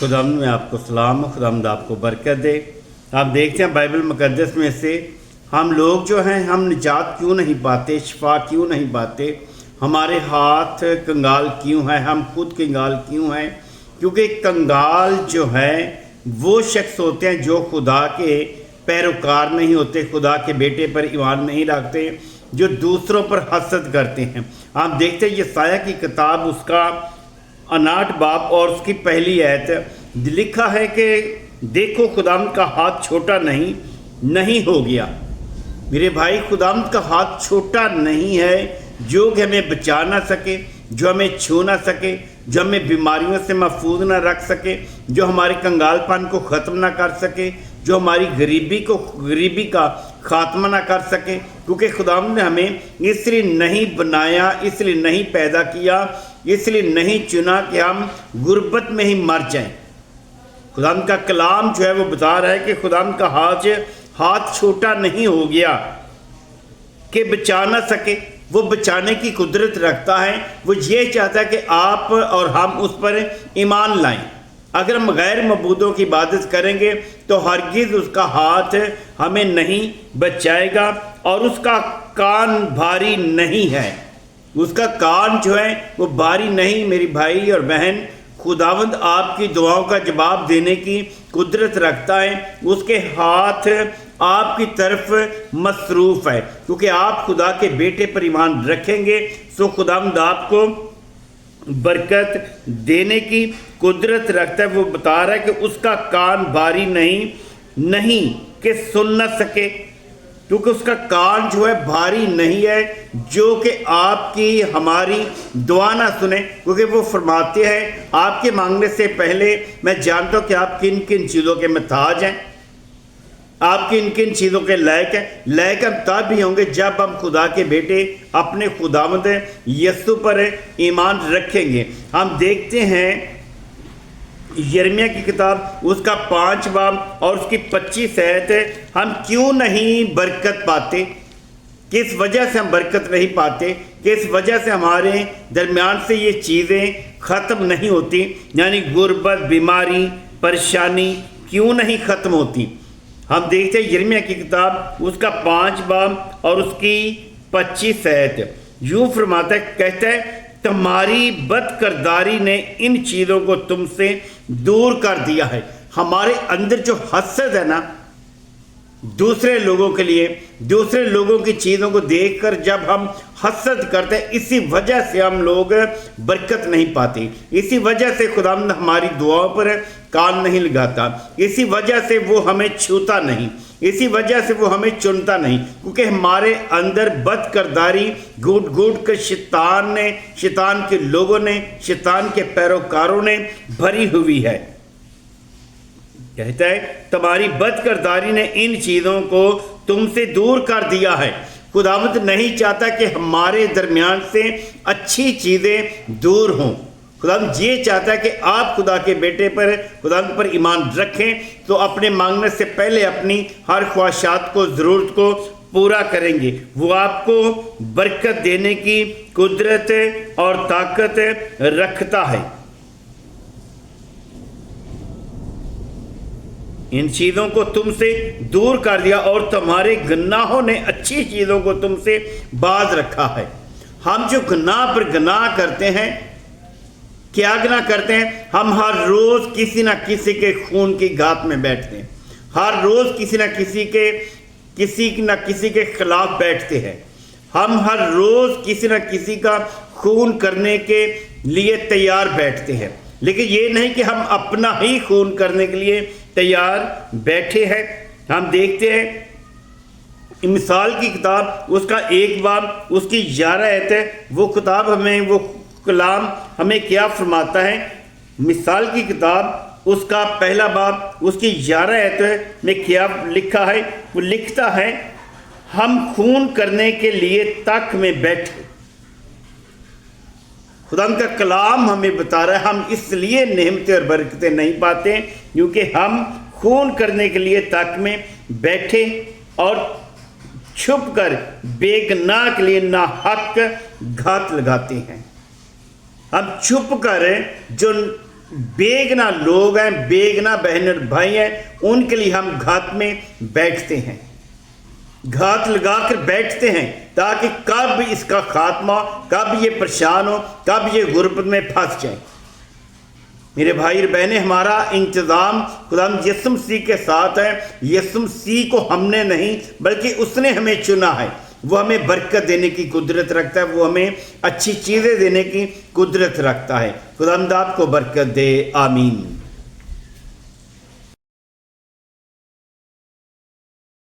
खुदावंद में आपको सलाम, खुदावंद आपको बरकत दे। आप देखते हैं बाइबल मुकद्दस में से हम लोग जो हैं हम निजात क्यों नहीं पाते, शिफा क्यों नहीं पाते, हमारे हाथ कंगाल क्यों हैं, हम खुद कंगाल क्यों हैं? क्योंकि कंगाल जो है वो शख्स होते हैं जो खुदा के पैरोकार नहीं होते, खुदा के बेटे पर ईमान नहीं रखते, जो दूसरों पर हसद करते हैं। आप देखते हैं यसाया की किताब उसका 59 बाब और उसकी पहली आयत लिखा है कि देखो खुदावंद का हाथ छोटा नहीं हो गया। मेरे भाई, खुदावंद का हाथ छोटा नहीं है जो कि हमें बचा ना सके, जो हमें छू ना सके, जो हमें बीमारियों से महफूज ना रख सके, जो हमारे कंगालपन को ख़त्म ना कर सके, जो हमारी गरीबी का खात्मा ना कर सके। क्योंकि खुदावंद ने हमें इसलिए नहीं बनाया, इसलिए नहीं पैदा किया, इसलिए नहीं चुना कि हम गुर्बत में ही मर जाएं। खुदावंद का कलाम जो है वो बता रहा है कि खुदावंद का हाथ छोटा नहीं हो गया कि बचा ना सके, वो बचाने की कुदरत रखता है। वो ये चाहता है कि आप और हम उस पर ईमान लाएं। अगर हम गैर मबूदों की इबादत करेंगे तो हरगिज़ उसका हाथ हमें नहीं बचाएगा और उसका कान भारी नहीं है। उसका कान जो है वो भारी नहीं। मेरी भाई और बहन, खुदावंद आपकी दुआओं का जवाब देने की कुदरत रखता है। उसके हाथ आपकी तरफ मसरूफ़ है क्योंकि आप खुदा के बेटे पर ईमान रखेंगे। सो खुदावंद आपको बरकत देने की कुदरत रखता है। वो बता रहा है कि उसका कान भारी नहीं कि सुन न सके, क्योंकि उसका कान जो है भारी नहीं है जो कि आपकी हमारी दुआ ना सुने। क्योंकि वो फरमाते हैं आपके मांगने से पहले मैं जानता हूँ कि आप किन किन चीज़ों के महताज हैं, आप किन किन चीज़ों के लायक हैं। लायक हम तब भी होंगे जब हम खुदा के बेटे अपने खुदावंद यीशु पर ईमान रखेंगे। हम देखते हैं यिर्मयाह की किताब उसका 5 बाब और उसकी 25 आयत, हम क्यों नहीं बरकत पाते, किस वजह से हम बरकत नहीं पाते, किस वजह से हमारे दरमियान से ये चीज़ें ख़त्म नहीं होती, यानी गुर्बत, बीमारी, परेशानी क्यों नहीं ख़त्म होती। हम देखते हैं यिर्मयाह की किताब उसका 5 बाब और उसकी 25 आयत यूँ फरमाता है, कहता है तुम्हारी बदकिरदारी ने इन चीज़ों को तुमसे दूर कर दिया है। हमारे अंदर जो हसद है ना दूसरे लोगों के लिए, दूसरे लोगों की चीज़ों को देखकर जब हम हसद करते हैं, इसी वजह से हम लोग बरकत नहीं पाते। इसी वजह से खुदावंद हमारी दुआओं पर कान नहीं लगाता, इसी वजह से वो हमें छूता नहीं, इसी वजह से वो हमें चुनता नहीं, क्योंकि हमारे अंदर बदकिरदारी घूट कर शैतान के लोगों ने, शैतान के पैरोकारों ने भरी हुई है। कहता है तुम्हारी बदकिरदारी ने इन चीज़ों को तुमसे दूर कर दिया है। खुदावंद नहीं चाहता कि हमारे दरमियान से अच्छी चीज़ें दूर हों। खुदावंद ये चाहता है कि आप खुदा के बेटे पर, खुदावंद पर ईमान रखें तो अपने मांगने से पहले अपनी हर ख्वाहिशात को, ज़रूरत को पूरा करेंगे। वो आपको बरकत देने की कुदरत और ताकत रखता है। इन चीज़ों को तुमसे दूर कर दिया और तुम्हारे गुनाहों ने अच्छी चीज़ों को तुमसे बाज रखा है। हम जो गुनाह पर गुनाह करते हैं, क्या गुनाह करते हैं? हम हर रोज़ किसी ना किसी के खून की घात में बैठते हैं, हर रोज़ किसी ना किसी के खिलाफ बैठते हैं। हम हर रोज़ किसी ना किसी का खून करने के लिए तैयार बैठते हैं, लेकिन ये नहीं कि हम अपना ही खून करने के लिए तैयार बैठे हैं। हम देखते हैं मिसाल की किताब उसका 1 बाब उसकी 11 आयत है। वो किताब हमें, वो कलाम हमें क्या फरमाता है? मिसाल की किताब उसका 1 बाब उसकी 11 आयत में क्या लिखा है? वो लिखता है हम खून करने के लिए तक में बैठे। खुदा का कलाम हमें बता रहा है हम इसलिए नेमतें और बरकतें नहीं पाते क्योंकि हम खून करने के लिए तक में बैठे और छुप कर बेगुनाह के लिए नाहक घात लगाते हैं। हम छुप कर जो बेगुनाह लोग हैं, बेगुनाह बहन और भाई हैं, उनके लिए हम घात में बैठते हैं, घात लगा कर बैठते हैं, ताकि कब इसका खात्मा, कब ये परेशान हो, कब ये गुर्बत में फंस जाए। मेरे भाई और बहनें, हमारा इंतज़ाम खुदावंद यीशु मसीह के साथ है। यीशु मसीह को हमने नहीं बल्कि उसने हमें चुना है। वो हमें बरकत देने की कुदरत रखता है, वो हमें अच्छी चीज़ें देने की कुदरत रखता है। खुदावंद आपको बरकत दे, आमीन।